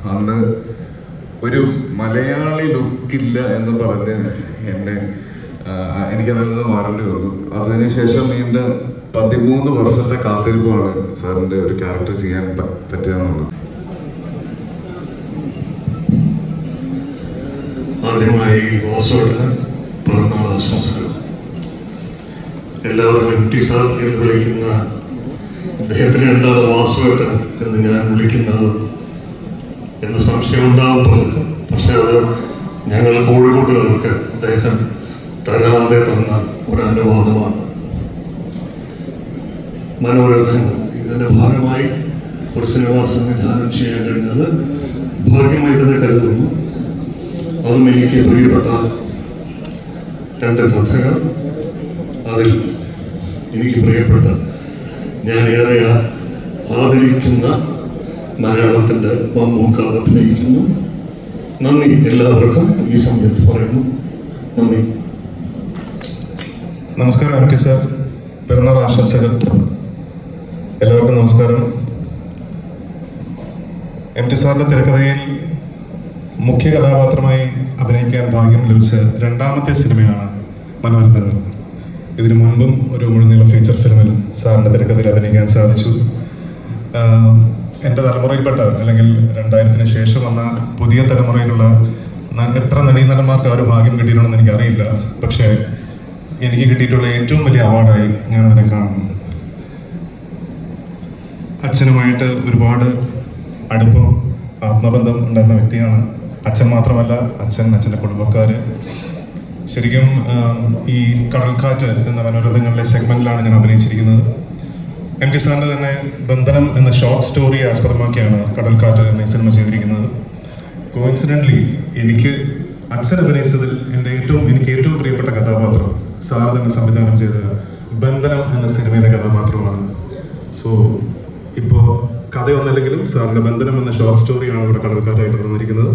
അന്ന് ഒരു മലയാളി ലുക്കില്ല എന്ന് പറഞ്ഞ് എനിക്കതിൽ നിന്ന് മാറേണ്ടി വന്നു. അതിനുശേഷം നീണ്ട 13 വർഷത്തെ കാത്തിരിപ്പാണ് സാറിൻ്റെ ഒരു ക്യാരക്ടർ ചെയ്യാൻ പറ്റുക എന്നുള്ളത്. ആദ്യമായി വാസുവേട്ടന് പിറന്നാൾ ആശംസകൾ. എല്ലാവരും MT സാർ എന്ന് വിളിക്കുന്ന അദ്ദേഹത്തിന് എന്താണ് വാസുവേട്ടൻ എന്ന് ഞാൻ വിളിക്കുന്നത് എന്ന് സംശയമുണ്ടാവും പലർക്കും. പക്ഷെ അത് ഞങ്ങൾ കോഴിക്കോട്ടുകാർക്ക് അദ്ദേഹം തരാതെ തന്ന ഒരു അനുവാദമാണ്. മനോരഥങ്ങൾ ഇതിൻ്റെ ഭാഗമായി ഒരു സിനിമ സംവിധാനം ചെയ്യാൻ കഴിഞ്ഞത് ഭാഗ്യമായി തന്നെ കരുതുന്നു. അതും എനിക്ക് പ്രിയപ്പെട്ട 2 കഥകൾ. അതിൽ എനിക്ക് പ്രിയപ്പെട്ട ഞാൻ ഏറെ ആദരിക്കുന്ന മലയാളത്തിൻ്റെ മമ്മൂക്ക അഭിനയിക്കുന്നു. നന്ദി എല്ലാവർക്കും ഈ സമയത്ത് പറയുന്നു. നന്ദി. നമസ്കാരം MT സാർ, പിറന്നാൾ ആശംസകൾ. എല്ലാവർക്കും നമസ്കാരം. MT സാറിൻ്റെ തിരക്കഥയിൽ മുഖ്യ കഥാപാത്രമായി അഭിനയിക്കാൻ ഭാഗ്യം ലഭിച്ച 2ാമത്തെ സിനിമയാണ് മനോരഥങ്ങൾ. ഇതിനു മുൻപും ഒരു മുഴുനീള ഫീച്ചർ ഫിലിമിൽ സാറിൻ്റെ തിരക്കഥയിൽ അഭിനയിക്കാൻ സാധിച്ചു. എൻ്റെ തലമുറയിൽപ്പെട്ട അല്ലെങ്കിൽ 2000-ന് ശേഷം വന്ന പുതിയ തലമുറയിലുള്ള എത്ര നടീനടന്മാർക്ക് ആ ഒരു ഭാഗ്യം കിട്ടിയിട്ടുണ്ടെന്ന് എനിക്കറിയില്ല. പക്ഷേ എനിക്ക് കിട്ടിയിട്ടുള്ള ഏറ്റവും വലിയ അവാർഡായി ഞാനതിനെ കാണുന്നു. അച്ഛനുമായിട്ട് ഒരുപാട് അടുപ്പം, ആത്മബന്ധം ഉണ്ടായിരുന്ന വ്യക്തിയാണ്. അച്ഛൻ മാത്രമല്ല, അച്ഛൻ്റെ കുടുംബക്കാർ. ശരിക്കും ഈ കടൽക്കാറ്റ് എന്ന മനോരഥങ്ങളിലെ സെഗ്മെന്റിലാണ് ഞാൻ അഭിനയിച്ചിരിക്കുന്നത്. MT സാറിൻ്റെ തന്നെ ബന്ധനം എന്ന ഷോർട്ട് സ്റ്റോറി ആസ്പദമാക്കിയാണ് കടൽക്കാറ്റ് എന്ന സിനിമ ചെയ്തിരിക്കുന്നത്. കോയിൻസിഡൻ്റ്ലി എനിക്ക് അച്ഛൻ അഭിനയിച്ചതിൽ എനിക്ക് ഏറ്റവും പ്രിയപ്പെട്ട കഥാപാത്രം സാർ തന്നെ സംവിധാനം ചെയ്ത ബന്ധനം എന്ന സിനിമയിലെ കഥാപാത്രമാണ്. സോ ഇപ്പോൾ കഥയൊന്നല്ലെങ്കിലും സാറിൻ്റെ ബന്ധനം എന്ന ഷോർട്ട് സ്റ്റോറിയാണ് ഇവിടെ കടൽക്കാറ്റായിട്ട് തന്നിരിക്കുന്നത്.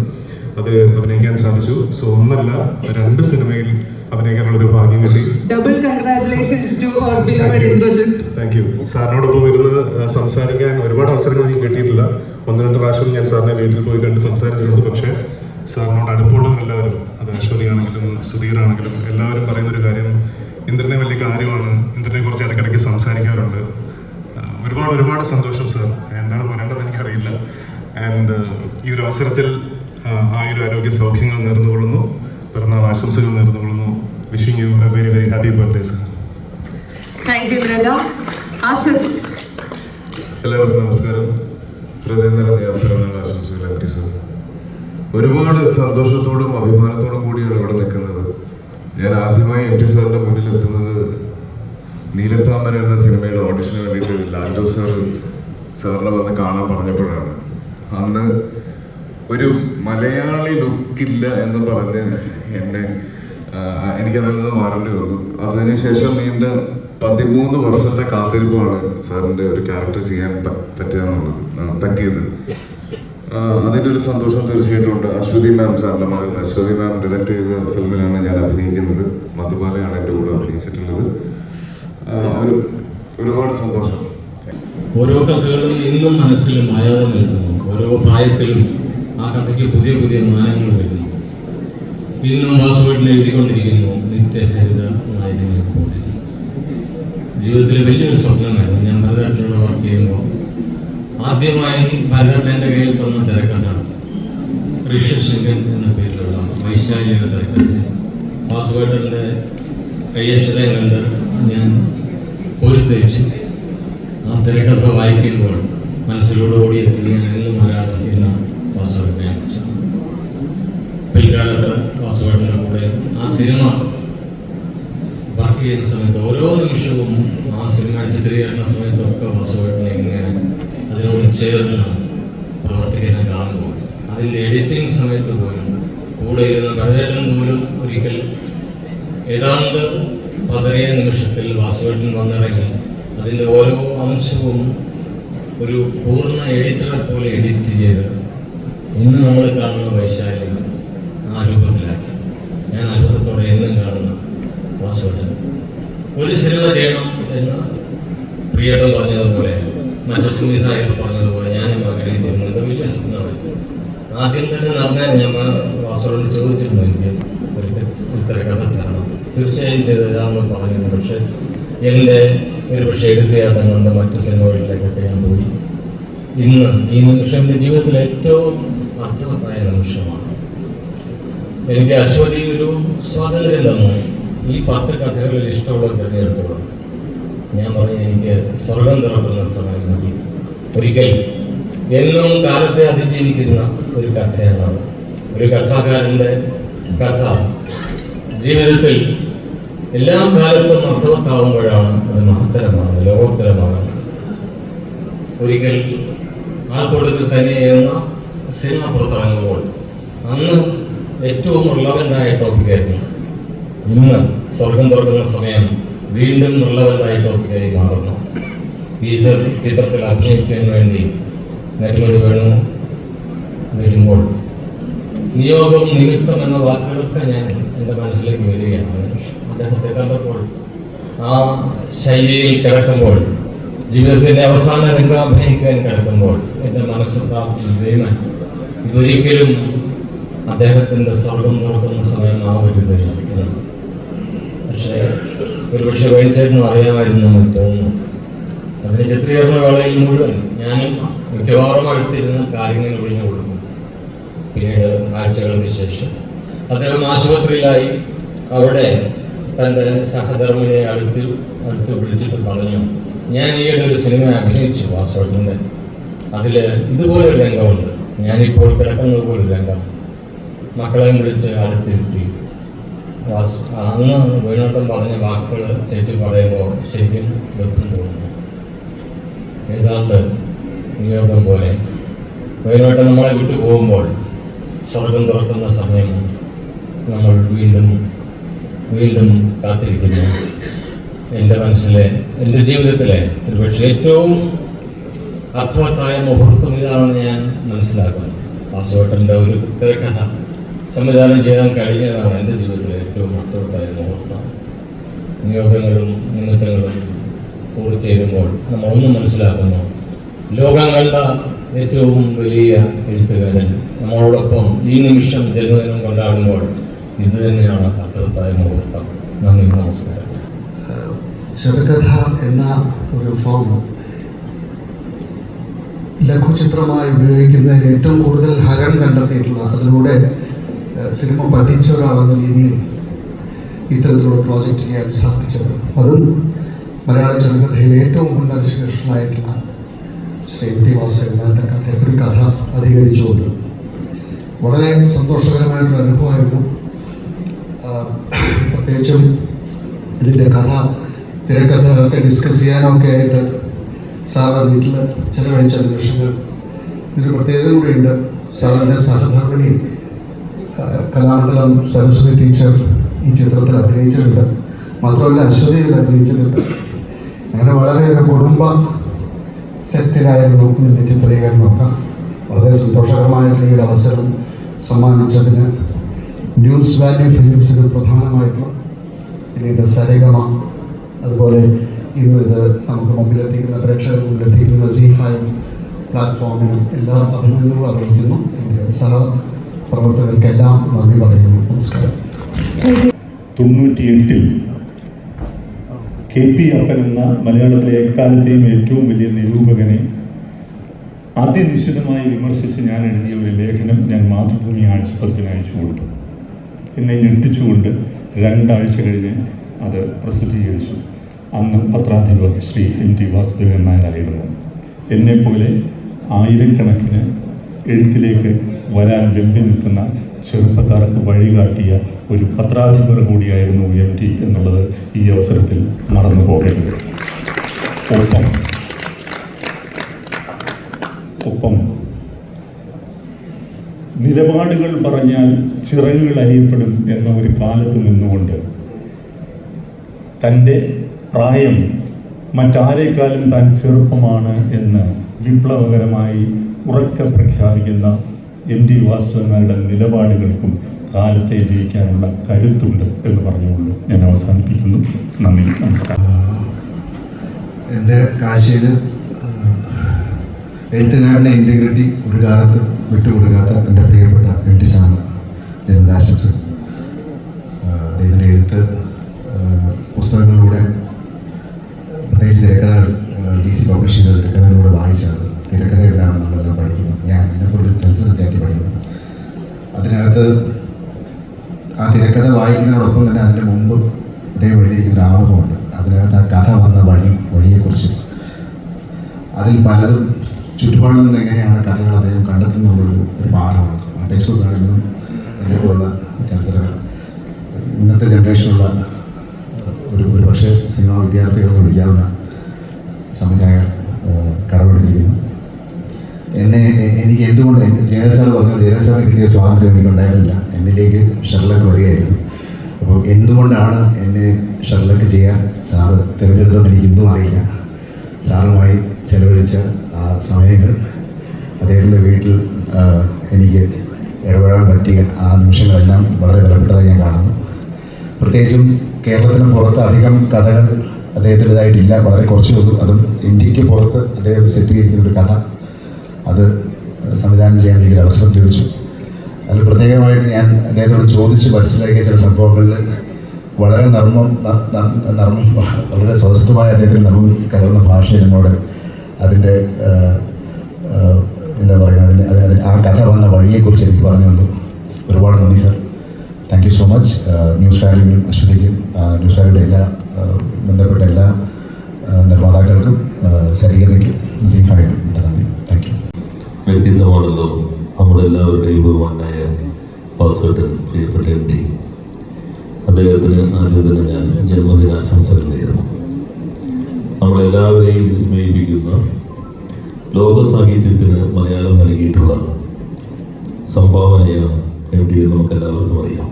അത് അഭിനയിക്കാൻ സാധിച്ചു. സോ 1 അല്ല 2 സിനിമയിൽ അഭിനയിക്കാനുള്ള ഒരു ഭാഗ്യം കിട്ടി. Double congratulations to our beloved Indrajith. Thank you. സാറിനോടൊപ്പം ഇരുന്ന് സംസാരിക്കാൻ ഒരുപാട് അവസരങ്ങൾ എനിക്ക് കിട്ടിയിട്ടില്ല. 1-2 പ്രാവശ്യം ഞാൻ സാറിനെ വീട്ടിൽ പോയി കണ്ട് സംസാരിച്ചിട്ടുണ്ട്. പക്ഷേ സാറിനോട് അടുപ്പമുള്ളവരെല്ലാവരും, അത് അശ്വതിയാണെങ്കിലും സുധീറാണെങ്കിലും എല്ലാവരും പറയുന്നൊരു കാര്യം, ഇന്ദ്രനെ വലിയ കാര്യമാണ്, ഇന്ദ്രനെ കുറിച്ച് ഇടയ്ക്കിടയ്ക്ക് സംസാരിക്കാറുണ്ട്. ഒരുപാട് സന്തോഷം സാർ. എന്താണ് പറയേണ്ടത് എനിക്കറിയില്ല. ആൻഡ് ഈ ഒരു അവസരത്തിൽ ആരോഗ്യ സൗഖ്യങ്ങൾ നേർന്നുകൊള്ളുന്നു, പിറന്നാൾ ആശംസകൾ നേർന്നുകൊള്ളുന്നു. Wishing you a very very happy birthday sir. എല്ലാവർക്കും നമസ്കാരം. ഹൃദയം നിറഞ്ഞ പിറന്നാൾ ആശംസകൾ MT സാർ. ഒരുപാട് സന്തോഷത്തോടും അഭിമാനത്തോടും കൂടിയാണ് ഇവിടെ നിൽക്കുന്നത്. ഞാൻ ആദ്യമായി MT സാറിൻ്റെ മുന്നിൽ എത്തുന്നത് നീലത്താമര എന്ന സിനിമയുടെ ഓഡിഷന് വേണ്ടിയിട്ട് ലാൽജോ സാറിനെ വന്ന് കാണാൻ പറഞ്ഞപ്പോഴാണ്. അന്ന് ഒരു മലയാളി ലുക്കില്ല എന്ന് പറഞ്ഞ് എനിക്കതിൽ നിന്ന് മാറേണ്ടി വന്നു. അതിനുശേഷം നീണ്ട 13 വർഷത്തെ കാത്തിരിപ്പാണ് സാറിൻ്റെ ഒരു ക്യാരക്ടർ ചെയ്യാൻ പറ്റിയത്. അതിൻ്റെ ഒരു സന്തോഷം തീർച്ചയായിട്ടും ഉണ്ട്. അശ്വതി മാം, സാറിൻ്റെ മകൾ അശ്വതി മാം ഡയറക്റ്റ് ചെയ്ത ഫിലിമിലാണ് ഞാൻ അഭിനയിക്കുന്നത്. മധുബാലയാണ് എൻ്റെ കൂടെ അഭിനയിച്ചിട്ടുള്ളത്. ഒരുപാട് സന്തോഷം. ഓരോ കഥകളും ഇന്നും മനസ്സിൽ മായാതെ നിൽക്കുന്നു. ഓരോ പ്രായത്തിലും ആ കഥയ്ക്ക് പുതിയ പുതിയ മാനങ്ങൾ വരുന്നു. ഇന്നും വാസുവേട്ടൻ എഴുതിക്കൊണ്ടിരിക്കുന്നു നിത്യഹരിത നായകനെ പോലെ. ജീവിതത്തിലെ വലിയൊരു സ്വപ്നമായിരുന്നു. ഞാൻ ഭരതനാട്യത്തിലൂടെ വർക്ക് ചെയ്യുമ്പോൾ ആദ്യമായി ഭരതനാട്യൻ്റെ കയ്യിൽ തന്ന തിരക്കഥ ഋഷ്യശങ്കൻ എന്ന പേരിലുള്ള വൈശാലിയുടെ തിരക്കഥ. വാസുവേട്ടൻ്റെ കയ്യക്ഷരം കണ്ട് ഞാൻ കോരിത്തരിച്ച് ആ തിരക്കഥ വായിക്കുമ്പോൾ മനസ്സിലൂടെ ഓടിയെത്തി ഞാൻ എന്നും ആരാധിക്കുന്ന വാസുവേട്ടനെ കുറിച്ചാണ്. പിൽക്കാലത്ത് വാസുവേട്ടൻ്റെ കൂടെ ആ സിനിമ വർക്ക് ചെയ്യുന്ന സമയത്ത് ഓരോ നിമിഷവും ആ സിനിമ ചിത്രീകരണ സമയത്തൊക്കെ വാസുവേട്ടനെ ഇങ്ങനെ അതിനോട് ചേർന്ന് പ്രവർത്തിക്കുന്ന കാണുമ്പോൾ അതിൻ്റെ എഡിറ്റിംഗ് സമയത്ത് പോലും കൂടെ ഇരുന്ന ഭരതേട്ടൻ പോലും ഒരിക്കൽ ഏതാണ്ട് പതറിയ നിമിഷത്തിൽ വാസുവേട്ടൻ വന്നിറങ്ങി അതിൻ്റെ ഓരോ അംശവും ഒരു പൂർണ്ണ എഡിറ്ററെ പോലെ എഡിറ്റ് ചെയ്ത് ഇന്ന് നമ്മൾ കാണുന്ന വൈശാലി ആ രൂപത്തിലാക്കി. ഞാൻ അത്ഭുതത്തോടെ എന്നും കാണുന്ന വാസുവേട്ടൻ. ഒരു സിനിമ ചെയ്യണം എന്ന് പ്രിയേട്ടൻ പറഞ്ഞതുപോലെ, മറ്റു സംവിധായകർ പറഞ്ഞതുപോലെ ഞാനും ആഗ്രഹിച്ചിരുന്നത് വലിയ സ്വപ്നമാണ്. ആദ്യം തന്നെ നടന്നാൽ ഞാൻ വാസോട് ചോദിച്ചിരുന്നു, എനിക്ക് ഒരു തിരക്കഥ തരണം. തീർച്ചയായും ചെയ്ത് തരാമെന്ന് പറഞ്ഞിരുന്നു. പക്ഷേ എൻ്റെ ഒരു പക്ഷേ എടുത്തിയാട്ടം കൊണ്ട് മറ്റു സിനിമകളിലേക്കൊക്കെ ഞാൻ പോയി. ഇന്ന് ഈ നിമിഷം എൻ്റെ ജീവിതത്തിലെ ഏറ്റവും അർത്ഥവത്തായ നിമിഷമാണ്. എനിക്ക് അശ്വതി ഒരു സ്വാതന്ത്ര്യം തന്നു. ഈ 10 കഥകളിൽ ഇഷ്ടമുള്ള തിരഞ്ഞെടുത്തോളൂ. ഞാൻ പറഞ്ഞു, എനിക്ക് സ്വർഗം തുറക്കുന്ന സമയം മതി. ഒരിക്കൽ എന്നും കാലത്തെ അതിജീവിക്കുന്ന ഒരു കഥയാണ്. ഒരു കഥാകാരൻ്റെ കഥ ജീവിതത്തിൽ എല്ലാ കാലത്തും അർത്ഥവത്താവുമ്പോഴാണ് അത് മഹത്തരമാണ്, ലോകോത്തരമാണ്. ഒരിക്കൽ ആൾക്കൂട്ടത്തിൽ തന്നെ എന്ന സിനിമ പുറത്തിറങ്ങുമ്പോൾ അന്ന് ഏറ്റവും റിലവൻ്റായ ടോപ്പിക്കായിരുന്നു. ഇന്ന് സ്വർഗം തുറക്കുന്ന സമയം വീണ്ടും റിലവൻ്റായ ടോപ്പിക്കായി മാറുന്നു. ഈ ചിത്രത്തിൽ അഭിനയിക്കാൻ വേണ്ടി നെടുമുടി വേണു വരുമ്പോൾ നിയോഗം, നിമിത്തം എന്ന വാക്കുകളൊക്കെ ഞാൻ എൻ്റെ മനസ്സിലേക്ക് വരികയാണ്. അദ്ദേഹത്തെ കണ്ടപ്പോൾ ആ ശൈലിയിൽ കിടക്കുമ്പോൾ, ജീവിതത്തിൻ്റെ അവസാന രംഗം അഭിനയിക്കാൻ കിടക്കുമ്പോൾ എൻ്റെ മനസ്സ് പ്രാർത്ഥിച്ചു, ഇതൊരിക്കലും അദ്ദേഹത്തിൻ്റെ സ്വർഗം തുറക്കുന്ന സമയമാവരുത്. പക്ഷേ ഒരുപക്ഷെ വേണിച്ചേട്ടനും അറിയാമായിരുന്നു എന്ന് തോന്നുന്നു. അതിന് ചിത്രീകരണ വേളയിൽ മുഴുവൻ ഞാനും മിക്കവാറും അടുത്തിരുന്ന കാര്യങ്ങൾ ഒഴിഞ്ഞു കൊടുക്കും. പിന്നീട് ആഴ്ചകൾക്ക് ശേഷം അദ്ദേഹം ആശുപത്രിയിലായി. അവിടെ തൻ്റെ സഹധർമ്മിണിയെ അടുത്ത് വിളിച്ചിട്ട് പറഞ്ഞു, ഞാൻ ഈയിടെ ഒരു സിനിമ അഭിനയിച്ചു വാസവട്ടിൻ്റെ, അതിൽ ഇതുപോലൊരു രംഗമുണ്ട്, ഞാനിപ്പോൾ കിടക്കുന്നത് പോലൊരു രംഗം. മക്കളെയും വിളിച്ച് അടുത്തിരുത്തി. അന്ന് വേണോട്ടം പറഞ്ഞ വാക്കുകൾ ചേച്ചി പറയുമ്പോൾ ശരിക്കും ദുഃഖം തോന്നുന്നു. ഏതാണ്ട് നിയോഗം പോലെ വേണോട്ടം നമ്മളെ വിട്ടു പോകുമ്പോൾ സ്വർഗം തുറക്കുന്ന സമയം നമ്മൾ വീണ്ടും വീണ്ടും കാത്തിരിക്കുന്നു. എൻ്റെ മനസ്സിലെ, എൻ്റെ ജീവിതത്തിലെ ഒരുപക്ഷെ ഏറ്റവും അർത്ഥവത്തായ മുഹൂർത്തം ഇതാണെന്ന് ഞാൻ മനസ്സിലാക്കുന്നു. വാസുവേട്ടൻ്റെ ഒരു തിരക്കഥ സംവിധാനം ചെയ്യാൻ കഴിഞ്ഞതാണ് എൻ്റെ ജീവിതത്തിലെ ഏറ്റവും അർത്ഥവത്തായ മുഹൂർത്തം. നിയോഗങ്ങളും നിമിത്തങ്ങളും കൂടി ചേരുമ്പോൾ നമ്മളൊന്നും മനസ്സിലാക്കുന്നു. ലോകം കണ്ട ഏറ്റവും വലിയ എഴുത്തുകാരൻ നമ്മളോടൊപ്പം ഈ നിമിഷം ജന്മദിനം കൊണ്ടാടുമ്പോൾ ഇത് തന്നെയാണ് അർത്ഥവത്തായ മുഹൂർത്തം. നന്ദി, നമസ്കാരം. ചെറുകഥ എന്ന ഒരു ഫോം ലഘുചിത്രമായി ഉപയോഗിക്കുന്നതിൽ ഏറ്റവും കൂടുതൽ ഹരം കണ്ടെത്തിയിട്ടുള്ള, അതിലൂടെ സിനിമ പഠിച്ച ഒരാളെന്ന രീതിയിൽ ഇത്തരത്തിലുള്ള പ്രോജക്റ്റ് ചെയ്യാൻ സാധിച്ചത്, അതും മലയാള ചെറുകഥയിലെ ഏറ്റവും ഉന്നത ശീർഷമായിട്ടുള്ള ശ്രീ ടി വാസുദേവന്റെ ഒരു കഥ അധികരിച്ചുകൊണ്ട് വളരെ സന്തോഷകരമായിട്ടുള്ള അനുഭവമായിരുന്നു. പ്രത്യേകിച്ചും ഇതിൻ്റെ കഥ, തിരക്കഥകളൊക്കെ ഡിസ്കസ് ചെയ്യാനൊക്കെ ആയിട്ട് സാറ് വീട്ടിൽ ചെലവഴിച്ച നിമിഷങ്ങൾ ഇതിന് പ്രത്യേകത കൂടിയുണ്ട്. സാറിൻ്റെ സഹധർമ്മിണി കലാമണ്ഡലം സരസ്വതി ടീച്ചർ ഈ ചിത്രത്തിൽ അഭിനയിച്ചിട്ടുണ്ട്. മാത്രമല്ല അശ്വതിയിൽ അഭിനയിച്ചിട്ടുണ്ട്. അങ്ങനെ വളരെ ഒരു കുടുംബ സെറ്റിലായിരുന്നു ഇതിൻ്റെ ചിത്രീകരണമൊക്കെ. വളരെ സന്തോഷകരമായിട്ടുള്ള ഈ ഒരു അവസരം സമ്മാനിച്ചതിന് ന്യൂസ് വാല്യൂ ഫിലിംസിന് പ്രധാനമായിട്ടും, പിന്നീട് സരിഗമ, അതുപോലെ ഇന്ന് ഇത് നമുക്ക് മുമ്പിലെത്തിക്കുന്ന പ്രേക്ഷകർ മുമ്പിലെത്തിക്കുന്ന ZEE5 പ്ലാറ്റ്ഫോമിനും എല്ലാ അഭിനന്ദനങ്ങളും അറിയിക്കുന്നു. എൻ്റെ സഹപ്രവർത്തകർക്കെല്ലാം നന്ദി പറയുന്നു. നമസ്കാരം. 98-ൽ KP അപ്പൻ എന്ന മലയാളത്തിലെ എക്കാലത്തെയും ഏറ്റവും വലിയ നിരൂപകനെ അതിനിശ്ചിതമായി വിമർശിച്ച് ഞാൻ എഴുതിയ ഒരു ലേഖനം ഞാൻ മാതൃഭൂമി ആഴ്ചപ്പതിപ്പിന് അയച്ചു കൊടുത്തു. എന്നെ ഞെട്ടിച്ചുകൊണ്ട് 2 ആഴ്ച കഴിഞ്ഞ് അത് പ്രസിദ്ധീകരിച്ചു. അന്ന് പത്രാധിപർ ശ്രീ MT വാസുദേവൻ നായരായിരുന്നു. എന്നെപ്പോലെ ആയിരക്കണക്കിന് എഴുത്തിലേക്ക് വരാൻ വെമ്പി നിൽക്കുന്ന ചെറുപ്പക്കാർക്ക് വഴികാട്ടിയ ഒരു പത്രാധിപർ കൂടിയായിരുന്നു MT എന്നുള്ളത് ഈ അവസരത്തിൽ മറന്നു പോകരുത്. ഒപ്പം നിലപാടുകൾ പറഞ്ഞാൽ ചിറകുകൾ അരിയപ്പെടും എന്ന ഒരു കാലത്ത് നിന്നുകൊണ്ട് തൻ്റെ പ്രായം മറ്റാരേക്കാളും താൻ ചെറുപ്പമാണ് എന്ന് വിപ്ലവകരമായി ഉറക്കെ പ്രഖ്യാപിക്കുന്ന MT വാസുദേവനാരുടെ നിലപാടുകൾക്കും കാലത്തെ ജയിക്കാനുള്ള കരുത്തുണ്ട് എന്ന് പറഞ്ഞുകൊണ്ട് ഞാൻ അവസാനിപ്പിക്കുന്നു. നന്ദി, നമസ്കാരം. എൻ്റെ കാശിയിൽ എഴുത്തുകാരൻ്റെ ഇൻറ്റഗ്രിറ്റി ഒരു കാലത്ത് വിട്ടുകൊടുക്കാത്ത എൻ്റെ പ്രിയപ്പെട്ട എം ടി സാറിന് ജന്മദിനാശംസ. അദ്ദേഹത്തിൻ്റെ എഴുത്ത് പുസ്തകങ്ങളിലൂടെ, പ്രത്യേകിച്ച് തിരക്കഥകൾ, DC പബ്ലിഷ് ചെയ്ത തിരക്കഥകളിലൂടെ വായിച്ചാണ്. തിരക്കഥയെല്ലാം നമ്മളെല്ലാം പഠിക്കുന്നു. ഞാൻ എന്നെപ്പോലൊരു ചലച്ചിത്ര വിദ്യാർത്ഥി പഠിക്കുന്നു. അതിനകത്ത് ആ തിരക്കഥ വായിക്കുന്നതിനോടൊപ്പം തന്നെ അതിൻ്റെ മുമ്പ് അദ്ദേഹം എഴുതിയിരിക്കുന്ന ആമുഖമുണ്ട്. അതിനകത്ത് ആ കഥ വന്ന വഴിയെക്കുറിച്ച്, അതിൽ പലതും ചുറ്റുപാടിൽ നിന്ന് എങ്ങനെയാണ് കഥകൾ അദ്ദേഹം കണ്ടെത്തുന്നുള്ളൊരു പാഠമാണ്. ആ ടെക്സ്റ്റ് ബുക്ക് ആണെങ്കിലും ഇതേപോലുള്ള ചലച്ചിത്രങ്ങൾ ഇന്നത്തെ ജനറേഷനുള്ള ഒരു പക്ഷേ സിനിമാ വിദ്യാർത്ഥികളെന്ന് വിളിക്കാവുന്ന സംവിധായകർ കടമെടുത്തിരിക്കുന്നു. എനിക്ക് എന്തുകൊണ്ട് ജയരാജ് സാർ പറഞ്ഞു, ജയരാജ് സാറിന് കിട്ടിയ സ്വാതന്ത്ര്യം എനിക്കുണ്ടായിരുന്നില്ല. എന്നിലേക്ക് ഷെർലക്ക് വരികയായിരുന്നു. അപ്പോൾ എന്തുകൊണ്ടാണ് എന്നെ ഷെർലക്ക് ചെയ്യാൻ സാറ് തിരഞ്ഞെടുത്തതെന്ന് എനിക്ക് ഇന്നും അറിയില്ല. സാറുമായി ചെലവഴിച്ച ആ സമയങ്ങൾ, അദ്ദേഹത്തിൻ്റെ വീട്ടിൽ എനിക്ക് ഇടപെടാൻ പറ്റിയ ആ നിമിഷങ്ങളെല്ലാം വളരെ വിലപ്പെട്ടതായി ഞാൻ കാണുന്നു. പ്രത്യേകിച്ചും കേരളത്തിന് പുറത്ത് അധികം കഥകൾ അദ്ദേഹത്തിൻ്റെതായിട്ടില്ല, വളരെ കുറച്ചേ ഉള്ളൂ. അതും ഇന്ത്യക്ക് പുറത്ത് അദ്ദേഹം സെറ്റ് ചെയ്തിരിക്കുന്നൊരു കഥ, അത് സംവിധാനം ചെയ്യാൻ എനിക്ക് അവസരം ലഭിച്ചു. അതിൽ പ്രത്യേകമായിട്ട് ഞാൻ അദ്ദേഹത്തോട് ചോദിച്ച് മനസ്സിലാക്കിയ ചില സംഭവങ്ങളിൽ വളരെ വളരെ സ്വതന്ത്രമായ അദ്ദേഹത്തിന് നർമ്മം കലർന്ന ഭാഷ എന്നോട് അതിൻ്റെ എന്താ പറയുക, അതിന് ആ കഥ വന്ന വഴിയെക്കുറിച്ച് എനിക്ക് പറഞ്ഞു തന്നു. ഒരുപാട് നന്ദി sir. Thank you so much. News വാല്യൂവിനും അശ്വതിക്കും, ന്യൂസ് വാല്യൂയുടെ എല്ലാ ബന്ധപ്പെട്ട എല്ലാ നിർമ്മാതാക്കൾക്കും, സരിഗമയ്ക്കും, സീഫായിട്ടും എൻ്റെ നന്ദി. Thank you. വ്യക്തിത്വമാണല്ലോ നമ്മുടെ എല്ലാവരുടെയും ബഹുമാനായ വാസുവേട്ടൻ, പ്രിയപ്പെട്ട MD. അദ്ദേഹത്തിന് ആദ്യം തന്നെ ഞാൻ ജന്മദിനാശംസകൾ നേരുന്നു. നമ്മളെല്ലാവരെയും വിസ്മയിപ്പിക്കുന്ന ലോക സാഹിത്യത്തിന് മലയാളം നൽകിയിട്ടുള്ള സംഭാവനയാണ് MD എന്ന് നമുക്കെല്ലാവർക്കും അറിയാം.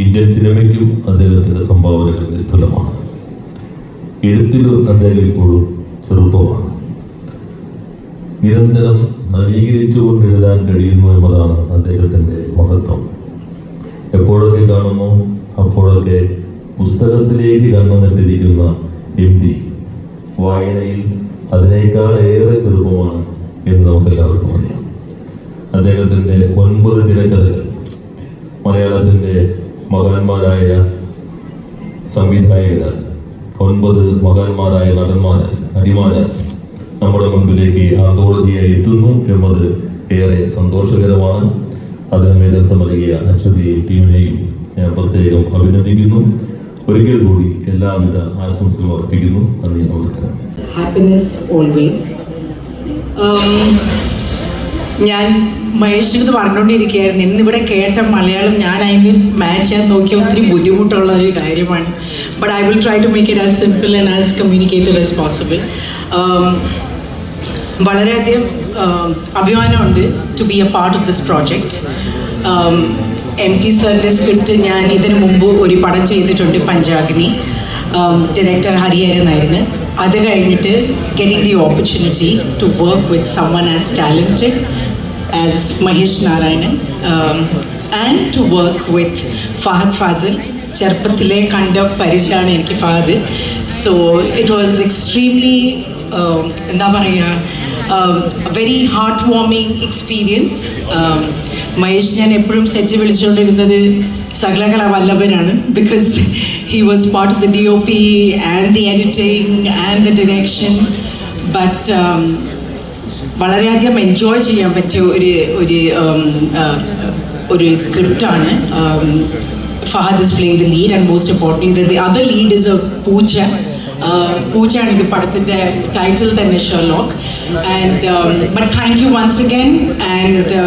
ഇന്ത്യൻ സിനിമയ്ക്കും അദ്ദേഹത്തിൻ്റെ സംഭാവനകൾ നിസ്തുലമാണ്. എഴുത്തിൽ അദ്ദേഹം ഇപ്പോഴും ചെറുപ്പമാണ്. നിരന്തരം നവീകരിച്ചുകൊണ്ട് എഴുതാൻ കഴിയുന്നു എന്നതാണ് അദ്ദേഹത്തിൻ്റെ മഹത്വം. എപ്പോഴൊക്കെ കാണുന്നു അപ്പോഴൊക്കെ പുസ്തകത്തിലേക്ക് കണ്ണുനട്ടിരിക്കുന്ന MD വായനയിൽ അതിനേക്കാൾ ഏറെ ചെറുപ്പമാണ് എന്ന് നമുക്കെല്ലാവർക്കും അറിയാം. അദ്ദേഹത്തിൻ്റെ 9 തിരക്കഥകൾ മലയാളത്തിൻ്റെ മഹാന്മാരായ സംവിധായകരാൽ, 9 മഹാന്മാരായ നടിമാരാൽ നമ്മുടെ മുൻപിലേക്ക് ആന്തോളജിയായി എത്തുന്നു എന്നത് ഏറെ സന്തോഷകരമാണ്. അതിന് നേതൃത്വം നൽകിയ അശ്വതിയെയും ടീമിനെയും ഞാൻ പ്രത്യേകം അഭിനന്ദിക്കുന്നു. ഒരിക്കൽ കൂടി എല്ലാവിധ ആശംസകളും അർപ്പിക്കുന്നു. നന്ദി, നമസ്കാരം. Happiness always. ഞാൻ മഹേഷിനത് പറഞ്ഞുകൊണ്ടിരിക്കുകയായിരുന്നു, ഇന്നിവിടെ കേട്ട മലയാളം ഞാൻ അതിന് മാച്ച് ചെയ്യാൻ നോക്കിയ ഒത്തിരി ബുദ്ധിമുട്ടുള്ള ഒരു കാര്യമാണ്. But I will try to make it as simple and as communicative as possible. വളരെയധികം അഭിമാനമുണ്ട് to be a part of this project. MT സാറിൻ്റെ സ്ക്രിപ്റ്റ് ഞാൻ ഇതിനു മുമ്പ് ഒരു പടം ചെയ്തിട്ടുണ്ട്, പഞ്ചാഗ്നി. ഡയറക്ടർ ഹരിഹരനായിരുന്നു. അത് കഴിഞ്ഞിട്ട് getting the opportunity to work with someone as talented as Mahesh Narayanan and to work with Fahad Fasil. ചെറുപ്പത്തിലെ കണ്ട പരിചയമാണ് എനിക്ക് Fahad. So it was extremely എന്താ പറയുക, very heart warming experience. Mahesh ഞാൻ എപ്പോഴും സെറ്റ് വിളിച്ചുകൊണ്ടിരുന്നത് സകലകല വല്ലഭനാണ്, because he was part of the DOP and the editing and the direction. But വളരെയധികം എൻജോയ് ചെയ്യാൻ പറ്റിയ ഒരു സ്ക്രിപ്റ്റാണ്. Fahad is playing the lead, and most importantly the other lead is a Pooja. പൂജയാണ് ഇത് പടത്തിൻ്റെ ടൈറ്റിൽ തന്നെ, Sherlock. And but thank you once again, and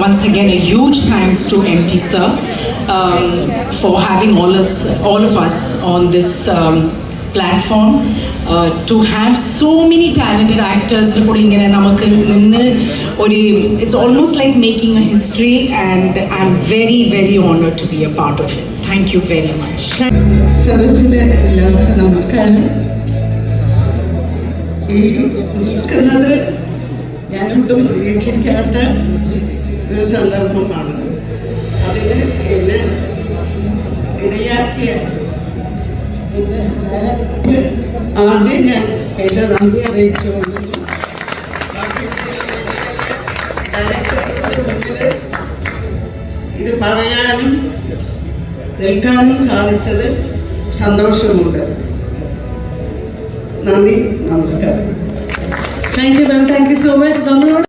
once again a huge thanks to MT sir for having all of us on this platform. To have so many talented actors കൂടി ഇങ്ങനെ നമുക്ക് നിന്ന് it's almost like making a history, and I'm very very honored to be a part of it. Thank you very much. സദസ്സിലെ എല്ലാവർക്കും നമസ്കാരം. ഈ നിൽക്കുന്നത് ഞാനൊട്ടും പ്രതീക്ഷിക്കാത്ത ഒരു സന്ദർഭമാണ്. അതിന് എന്നെ ഇടയാക്കിയ ആദ്യം ഞാൻ എൻ്റെ നന്ദി അറിയിച്ചുകൊണ്ട് ഡയറക്ടേഴ്സിന്റെ മുന്നിൽ ഇത് പറയാനും നിൽക്കാനും സാധിച്ചത് സന്തോഷമുണ്ട്. നന്ദി, നമസ്കാരം. Thank you ma'am, thank you so much. നമ്മളോട്